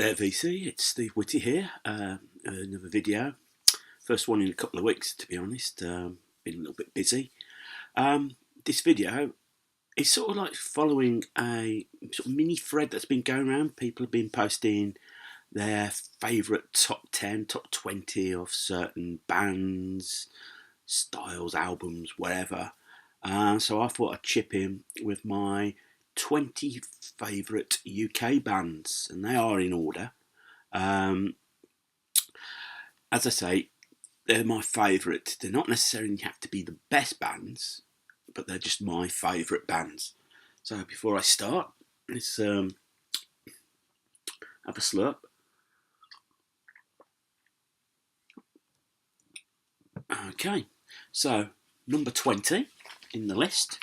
There VC, it's Steve Whitty here, another video. First one in a couple of weeks, to be honest. Been a little bit busy. This video is sort of like following a sort of mini thread that's been going around. People have been posting their favourite top 10, top 20 of certain bands, styles, albums, whatever. So I thought I'd chip in with my 20 favourite UK bands, and they are in order. As I say, they're my favourite. They're not necessarily have to be the best bands, but they're just my favourite bands. So before I start, let's have a slurp. Okay, so number 20 in the list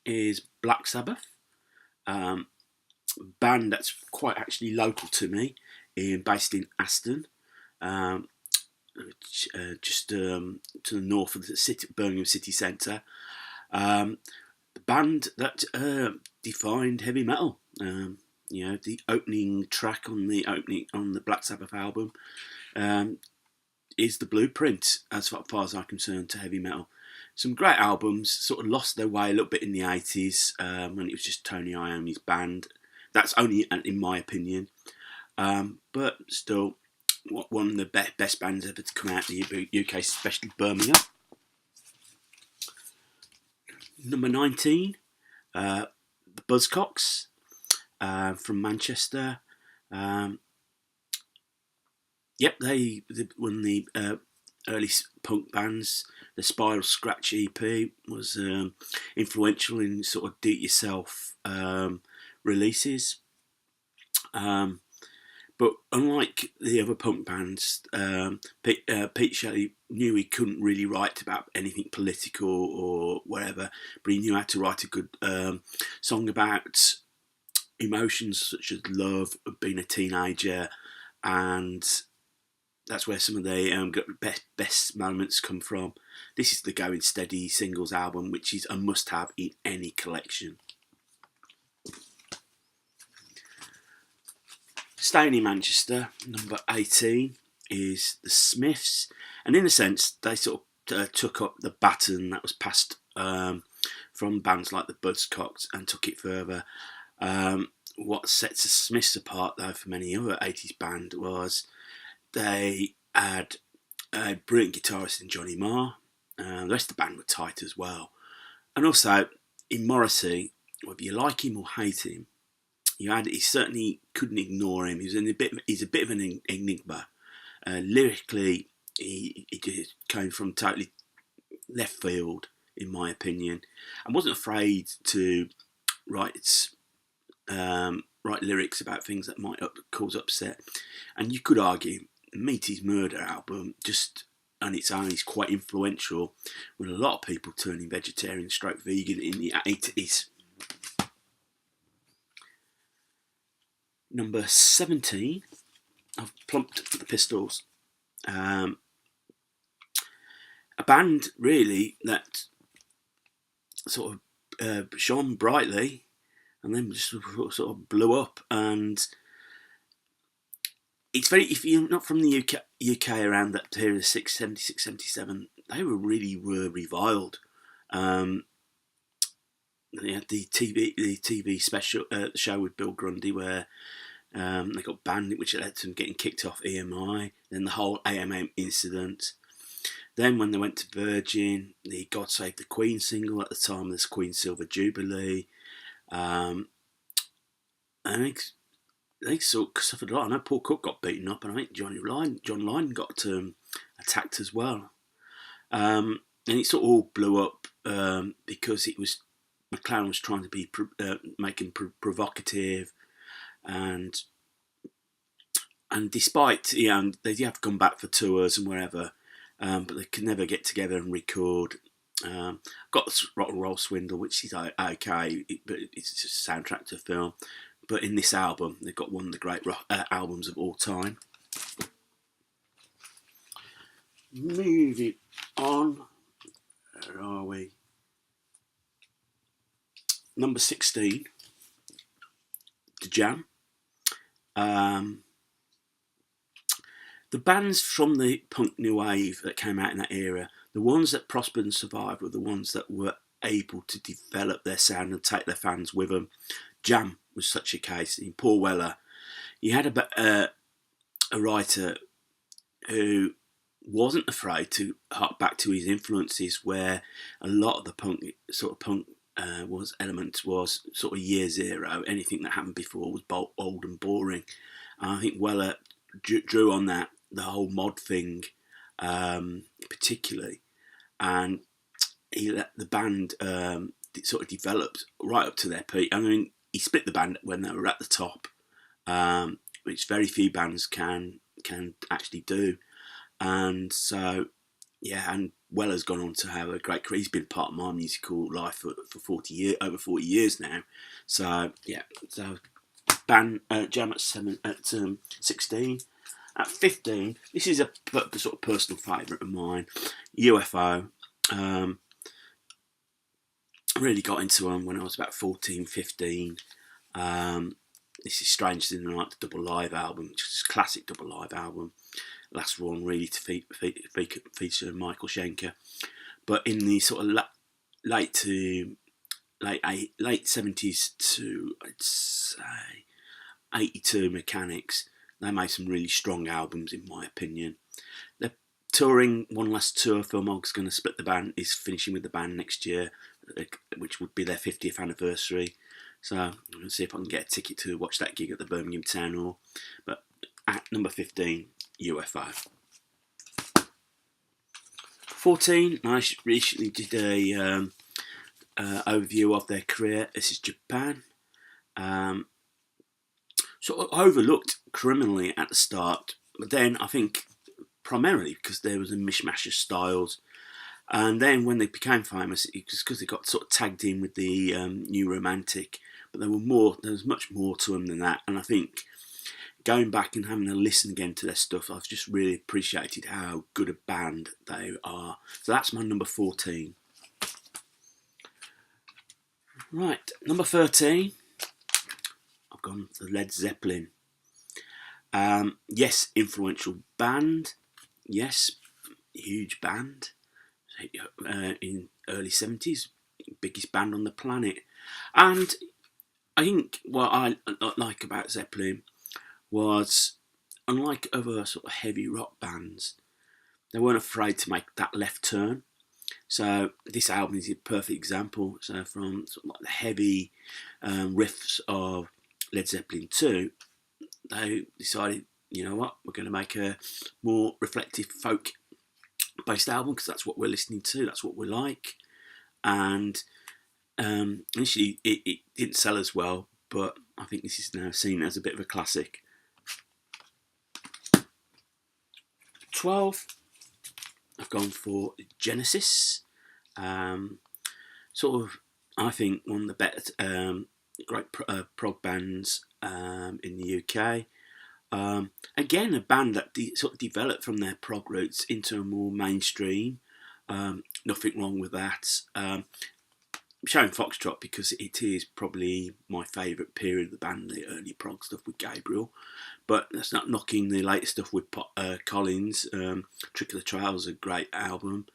is Black Sabbath, band that's quite actually local to me, based in Aston, just to the north of the city, Birmingham city centre. The band that defined heavy metal. You know, the opening track on the Black Sabbath album is the blueprint, as far as I'm concerned, to heavy metal. Some great albums, sort of lost their way a little bit in the 80s when it was just Tony Iommi's band. That's only in my opinion. But still, one of the best bands ever to come out in the UK, especially Birmingham. Number 19, the Buzzcocks from Manchester. Yep, they one of the early punk bands. The Spiral Scratch EP was influential in sort of do-it-yourself releases. But unlike the other punk bands, Pete Shelley knew he couldn't really write about anything political or whatever, but he knew how to write a good song about emotions such as love, being a teenager, and that's where some of the best moments come from. This is the Going Steady singles album, which is a must-have in any collection. Staying in Manchester, number 18 is the Smiths, and in a sense, they sort of took up the baton that was passed from bands like the Buzzcocks and took it further. What sets the Smiths apart, though, from any other 80s band was they had a brilliant guitarist in Johnny Marr. The rest of the band were tight as well. And also, in Morrissey, whether you like him or hate him, he certainly couldn't ignore him. He's a bit of an enigma. Lyrically, he just came from totally left field, in my opinion, and wasn't afraid to write lyrics about things that might cause upset. And you could argue Meat Is Murder album, just on its own, is quite influential, with a lot of people turning vegetarian stroke vegan in the 80s. Number 17, I've plumped for the Pistols. A band, really, that sort of shone brightly and then just sort of blew up. And it's very, if you're not from the UK around that period of 76, 77, they were reviled. They had the TV special show with Bill Grundy where they got banned, which led to them getting kicked off EMI. Then the whole AMM incident. Then when they went to Virgin, the God Save the Queen single at the time of this Queen Silver Jubilee. And they sort of suffered a lot. I know Paul Cook got beaten up, and I think John Lydon got attacked as well. And it sort of all blew up because it was McLaren was trying to be making provocative, and despite they have come back for tours and wherever, but they could never get together and record. Got the Rock and Roll Swindle, which is okay, but it's just a soundtrack to a film. But in this album, they've got one of the great albums of all time. Moving on, where are we? Number 16, The Jam. The bands from the punk new wave that came out in that era, the ones that prospered and survived were the ones that were able to develop their sound and take their fans with them. Jam was such a case. In Paul Weller, he had a writer who wasn't afraid to hark back to his influences, where a lot of the punk elements was sort of year zero. Anything that happened before was old and boring. And I think Weller drew on that, the whole mod thing, particularly, and he let the band sort of develop right up to their peak. I mean, he split the band when they were at the top, which very few bands can actually do. And so, yeah, and Weller's gone on to have a great career. He's been part of my musical life for over 40 years now. So yeah, so Jam at 16. At 15, this is a sort of personal favourite of mine, UFO. Really got into them when I was about 14, 15. This is Strange Than the Night, the double live album, which is a classic double live album. Last one really to feature Michael Schenker. But in the sort of late 70s to, I'd say, 82 Mechanics, they made some really strong albums, in my opinion. They're touring one last tour. Phil Mogg's going to split the band, is finishing with the band next year, which would be their 50th anniversary. So I'm going to see if I can get a ticket to watch that gig at the Birmingham Town Hall. But at number 15, UFO. 14, I recently did a overview of their career. This is Japan. Sort of overlooked criminally at the start, but then I think primarily because there was a mishmash of styles. And then when they became famous, it was because they got sort of tagged in with the New Romantic. But there was much more to them than that. And I think going back and having a listen again to their stuff, I've just really appreciated how good a band they are. So that's my number 14. Right, number 13. I've gone for Led Zeppelin. Yes, influential band. Yes, huge band. In early 70s, biggest band on the planet. And I think what I like about Zeppelin was, unlike other sort of heavy rock bands, they weren't afraid to make that left turn. So this album is a perfect example. So from sort of like the heavy riffs of Led Zeppelin 2, they decided, you know what, we're going to make a more reflective folk-based album because that's what we're listening to, that's what we like. And initially it didn't sell as well, but I think this is now seen as a bit of a classic. 12, I've gone for Genesis. Sort of, I think, one of the better great prog bands in the UK. Again, a band that sort of developed from their prog roots into a more mainstream. Nothing wrong with that. I'm showing Foxtrot because it is probably my favourite period of the band, the early prog stuff with Gabriel. But that's not knocking the latest stuff with Collins. Trick of the Trail is a great album.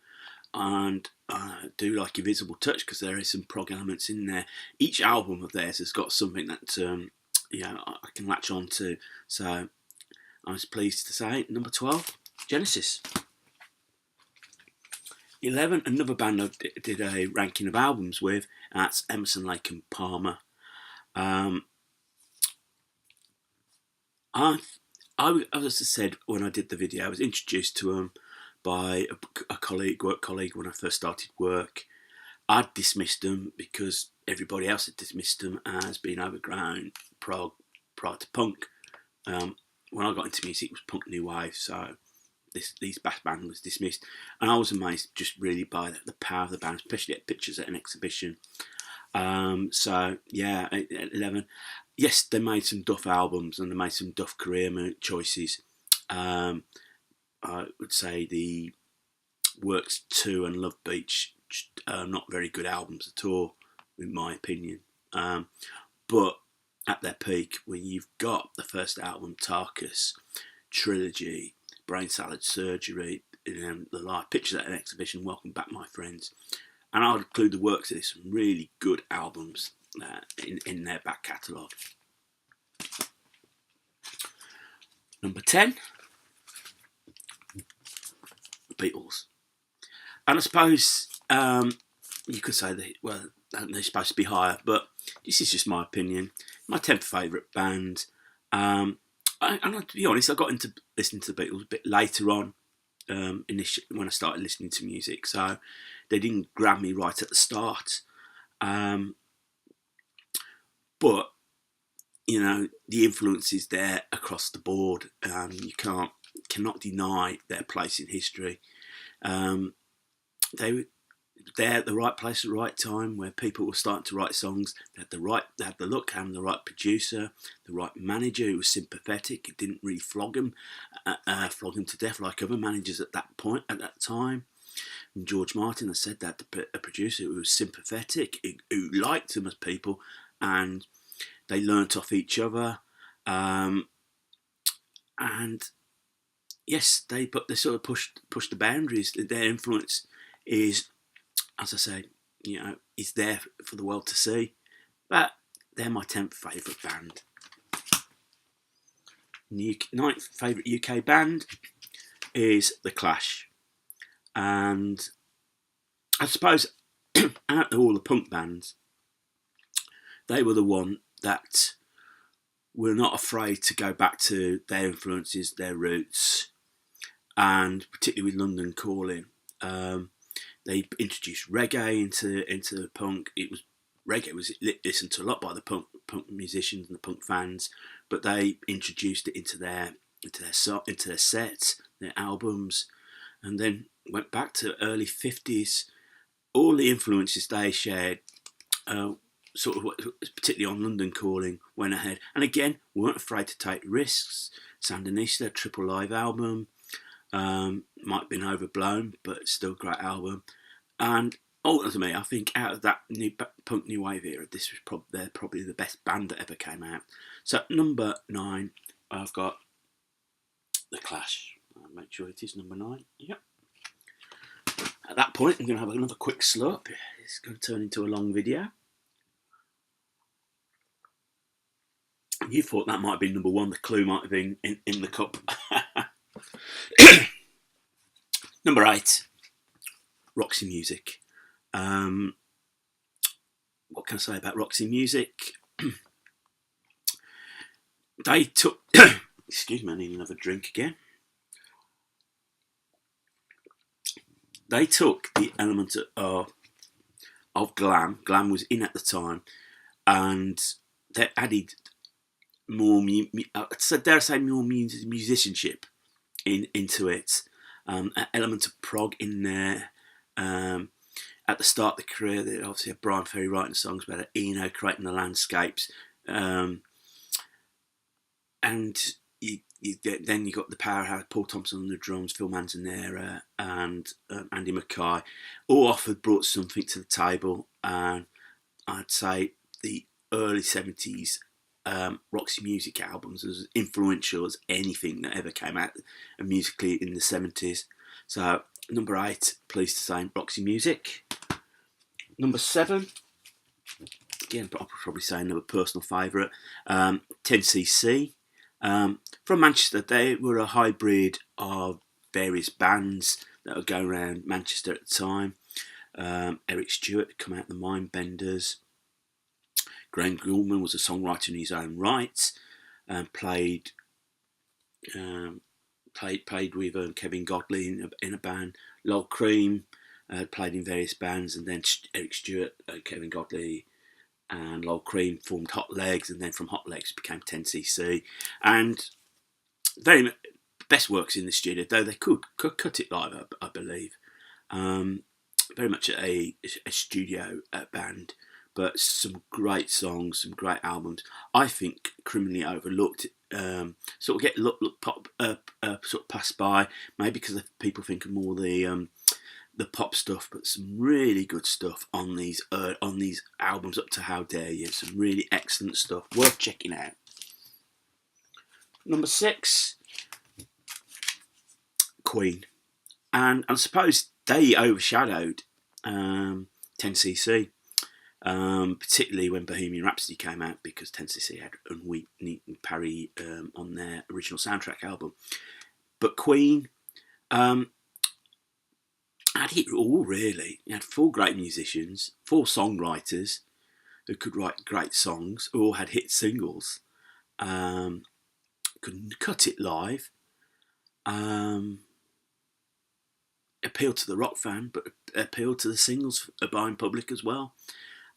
And I do like Invisible Touch because there is some prog elements in there. Each album of theirs has got something that I can latch on to. So I was pleased to say number 12, Genesis. 11, another band I did a ranking of albums with, and that's Emerson, Lake and Palmer. As I said when I did the video, I was introduced to them by a work colleague when I first started work. I'd dismissed them because everybody else had dismissed them as being overgrown prog prior to punk. When I got into music, it was punk new wave, so this bass band was dismissed, and I was amazed just really by the power of the band, especially at pictures at an exhibition. So yeah, 11. Yes, they made some duff albums and they made some duff career choices. I would say the Works 2 and Love Beach are not very good albums at all, in my opinion. But at their peak, when you've got the first album, Tarkus, Trilogy, Brain Salad Surgery, the live Pictures at an Exhibition, Welcome Back My Friends, and I'll include the works of some really good albums in their back catalogue. Number 10, Beatles. And I suppose you could say that, well, they're supposed to be higher, but this is just my opinion. My 10th favourite band. And to be honest, I got into listening to the Beatles a bit later on when I started listening to music, so they didn't grab me right at the start. But you know, the influence is there across the board. You cannot deny their place in history. They're at the right place at the right time, where people were starting to write songs. They had the look, and the right producer, the right manager who was sympathetic. It didn't really flog him to death like other managers at that time. And George Martin has said that, a producer who was sympathetic, who liked them as people, and they learnt off each other. And yes, they sort of pushed the boundaries. Their influence is, as I say, you know, is there for the world to see. But they're my 10th favourite band. 9th favourite UK band is The Clash. And I suppose out of all the punk bands, they were the one that were not afraid to go back to their influences, their roots, and particularly with London Calling. They introduced reggae into punk. Reggae was listened to a lot by the punk musicians and the punk fans, but they introduced it into their sets, their albums, and then went back to early 50s. All the influences they shared, sort of, particularly on London Calling, went ahead, and again weren't afraid to take risks. Sandinista, triple live album, might have been overblown, but still a great album. And ultimately, I think out of that punk new wave era, this was they're probably the best band that ever came out. So number 9, I've got The Clash. I'll make sure it is number 9. Yep. At that point, I'm going to have another quick slurp. It's going to turn into a long video. You thought that might have been number 1. The clue might have been in the cup. Number 8, Roxy Music. What can I say about Roxy Music? They took... excuse me, I need another drink again. They took the element of glam. Glam was in at the time, and they added more, dare I say, more musicianship into it. An element of prog in there. At the start of the career, they obviously had Brian Ferry writing songs about Eno creating the landscapes, and then you got the powerhouse Paul Thompson on the drums, Phil Manzanera, and Andy Mackay, all brought something to the table. And I'd say the early 70s Roxy Music albums was as influential as anything that ever came out musically in the 70s. So number 8, pleased to say, Roxy Music. Number 7, again, I'll probably say another personal favourite, 10cc. From Manchester. They were a hybrid of various bands that were going around Manchester at the time. Eric Stewart had come out, the Mindbenders. Graham Gouldman was a songwriter in his own right, and played with Kevin Godley in a band. Lol Cream played in various bands, and then Eric Stewart, Kevin Godley, and Lol Cream formed Hot Legs, and then from Hot Legs became 10cc. And very best works in the studio, though they could cut it live, I believe. Very much a studio band, but some great songs, some great albums. I think criminally overlooked, sort of get pop sort of passed by, maybe because people think of more the the pop stuff, but some really good stuff on these albums up to How Dare You. Some really excellent stuff, worth checking out. Number 6, Queen, and I suppose they overshadowed 10cc, particularly when Bohemian Rhapsody came out, because 10cc had Unwheaten Parry on their original soundtrack album. But Queen had it all, really. You had 4 great musicians, 4 songwriters who could write great songs, who all had hit singles, could cut it live, appealed to the rock fan, but appealed to the singles buying public as well.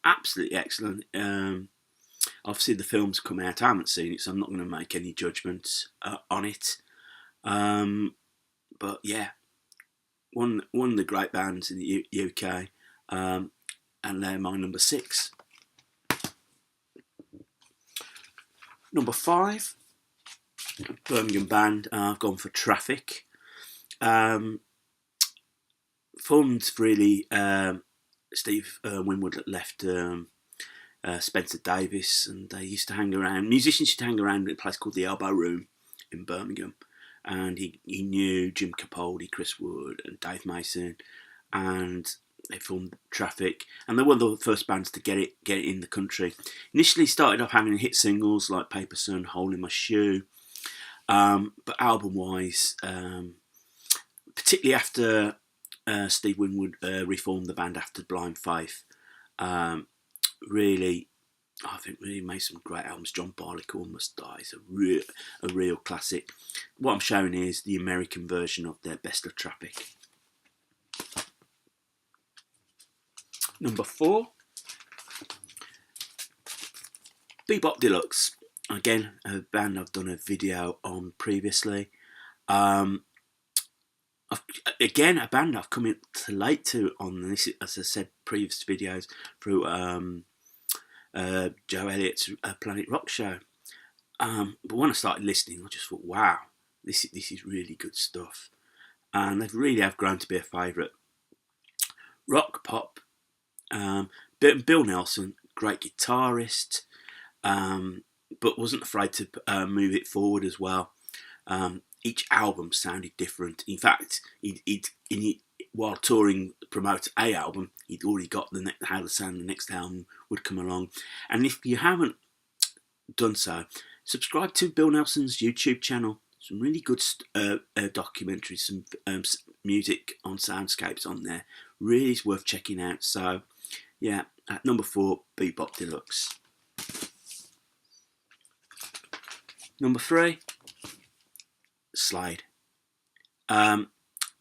Absolutely excellent. I've seen the films come out. I haven't seen it, so I'm not going to make any judgments on it. But yeah, one of the great bands in the UK, and they're my number 6. Number 5, Birmingham band. I've gone for Traffic. Formed really. Steve Winwood left Spencer Davis, and they used to hang around. Musicians used to hang around at a place called the Elbow Room in Birmingham, and he knew Jim Capaldi, Chris Wood, and Dave Mason, and they formed Traffic, and they were the first bands to get it in the country. Initially started off having hit singles like Paper Sun, Hole in My Shoe, but album-wise, particularly after Steve Winwood reformed the band after Blind Faith, really made some great albums. John Barleycorn Must Die is a real classic. What I'm showing here is the American version of their Best of Traffic. Number 4, Bebop Deluxe. Again, a band I've done a video on previously. Again, a band I've come in late to on this, as I said, previous videos, through Joe Elliott's Planet Rock show. But when I started listening, I just thought, wow, this is really good stuff. And they really have grown to be a favourite. Rock, pop, Bill Nelson, great guitarist, but wasn't afraid to move it forward as well. Each album sounded different. In fact, while touring promote a album, he'd already got how the sound the next album would come along. And if you haven't done so, subscribe to Bill Nelson's YouTube channel. Some really good documentaries, some music on soundscapes on there. Really is worth checking out. So, yeah, at number 4, Bebop Deluxe. Number 3, Slade.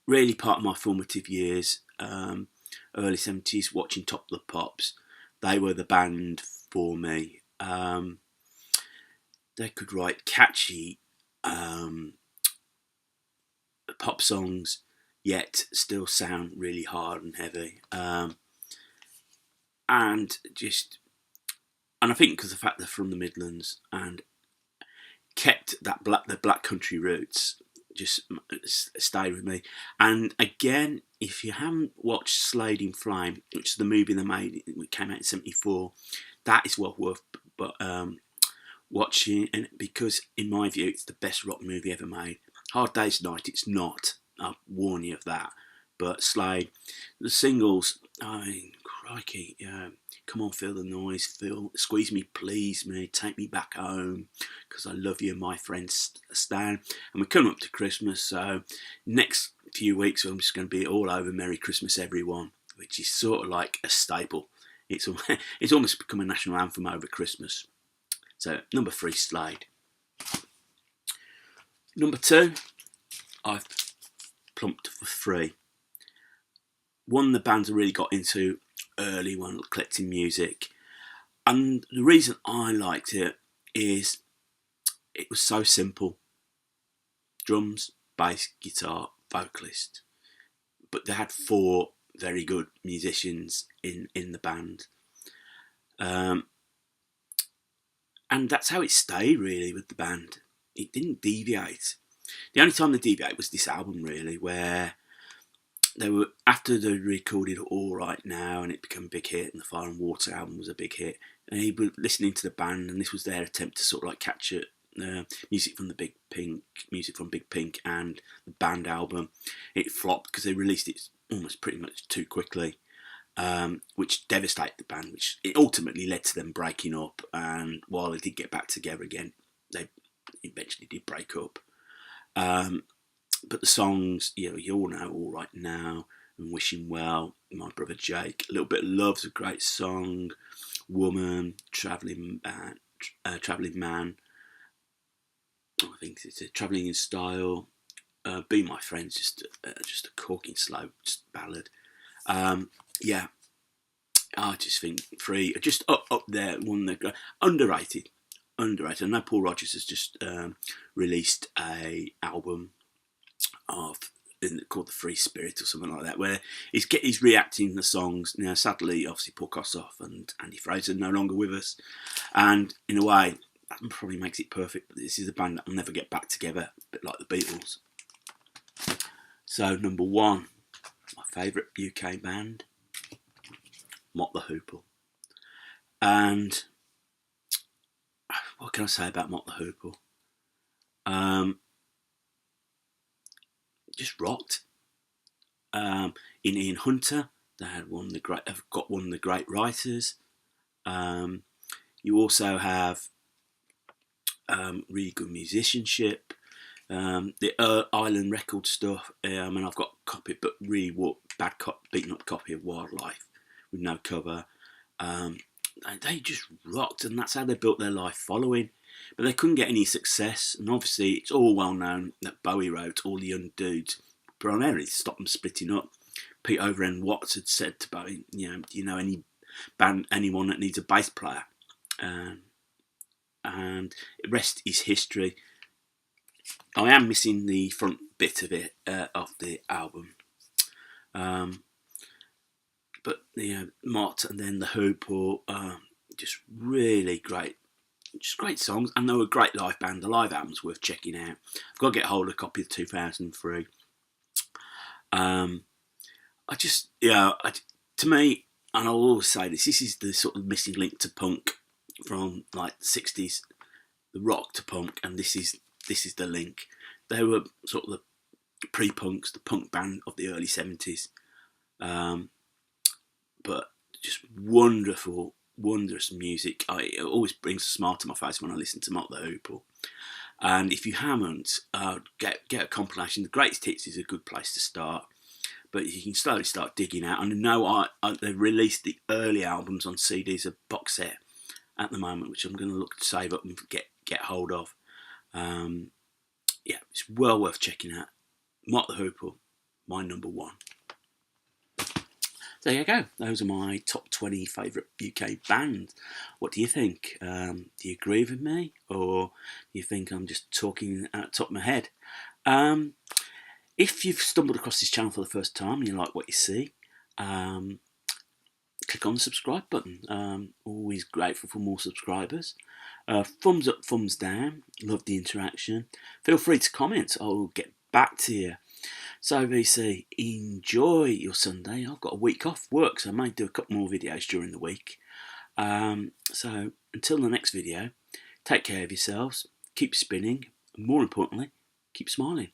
Really part of my formative years, early 70s, watching Top of the Pops. They were the band for me. They could write catchy pop songs, yet still sound really hard and heavy. And I think because of the fact they're from the Midlands and kept the black country roots, just stayed with me. And again, if you haven't watched Slade in Flame, which is the movie they made, it came out in '74, that is well worth watching, and because in my view it's the best rock movie ever made. Hard Day's Night, it's not, I'll warn you of that. But Slade, the singles, I mean, crikey, Come On Feel the Noise, Squeeze Me, Please Me, Take Me Back Home, Because I Love You, My Friend Stan. And we're coming up to Christmas, so next few weeks I'm just going to be all over Merry Christmas Everyone, which is sort of like a staple. It's almost become a national anthem over Christmas. So, number 3, Slade. Number 2, I've plumped for 3. One of the bands I really got into early when collecting music, and the reason I liked it is it was so simple. Drums, bass, guitar, vocalist. But they had 4 very good musicians in the band. And that's how it stayed, really, with the band. It didn't deviate. The only time they deviated was this album, really, where they were, after they recorded All Right Now and it became a big hit, and the Fire and Water album was a big hit, and he was listening to the band, and this was their attempt to sort of like capture music from Big Pink and the band album. It flopped because they released it almost pretty much too quickly, which devastated the band, which it ultimately led to them breaking up. And while they did get back together again, they eventually did break up. But the songs, you all know All Right Now and Wishing Well, My Brother Jake, A Little Bit of Love's a great song, Woman, Travelling Man, I think it's Travelling in Style, Be My Friends, just a corking slow ballad. Yeah, I just think Free, just up there, one of the underrated. I know Paul Rodgers has just released a album called The Free Spirit or something like that, where he's reacting to the songs. Now, sadly, obviously, Paul Kossoff and Andy Fraser are no longer with us, and in a way, that probably makes it perfect. But this is a band that will never get back together, a bit like the Beatles. So, number one, my favourite UK band, Mott the Hoople. And what can I say about Mott the Hoople? Just rocked. In Ian Hunter, they have got one of the great writers. You also have really good musicianship. The Island record stuff. I've got a copy, but really beaten up copy of Wildlife with no cover. They just rocked, and that's how they built their life following. But they couldn't get any success, and obviously it's all well known that Bowie wrote All the Young Dudes primarily to stop them splitting up. Pete Overend Watts had said to Bowie, do you know anyone that needs a bass player? And the rest is history. I am missing the front bit of it of the album, but Mott and then the Hoople, just really great. Just great songs, and they were a great live band. The live album's worth checking out. I've got to get hold of a copy of 2003. To me, and I'll always say this is the sort of missing link to punk from like the 60s, the rock to punk, and this is the link. They were sort of the pre-punks, the punk band of the early 70s, but just wondrous music. It always brings a smile to my face when I listen to Mott the Hoople. And if you haven't, get a compilation. The Greatest Hits is a good place to start, but you can slowly start digging out. And I know they've released the early albums on CDs, a box set at the moment, which I'm going to look to save up and get hold of. It's well worth checking out. Mott the Hoople, my number one. There you go. Those are my top 20 favourite UK bands. What do you think? Do you agree with me? Or do you think I'm just talking out the top of my head? If you've stumbled across this channel for the first time and you like what you see, click on the subscribe button. Always grateful for more subscribers. Thumbs up, thumbs down. Love the interaction. Feel free to comment. I'll get back to you. So VC, enjoy your Sunday. I've got a week off work, so I might do a couple more videos during the week. So until the next video, take care of yourselves, keep spinning, and more importantly, keep smiling.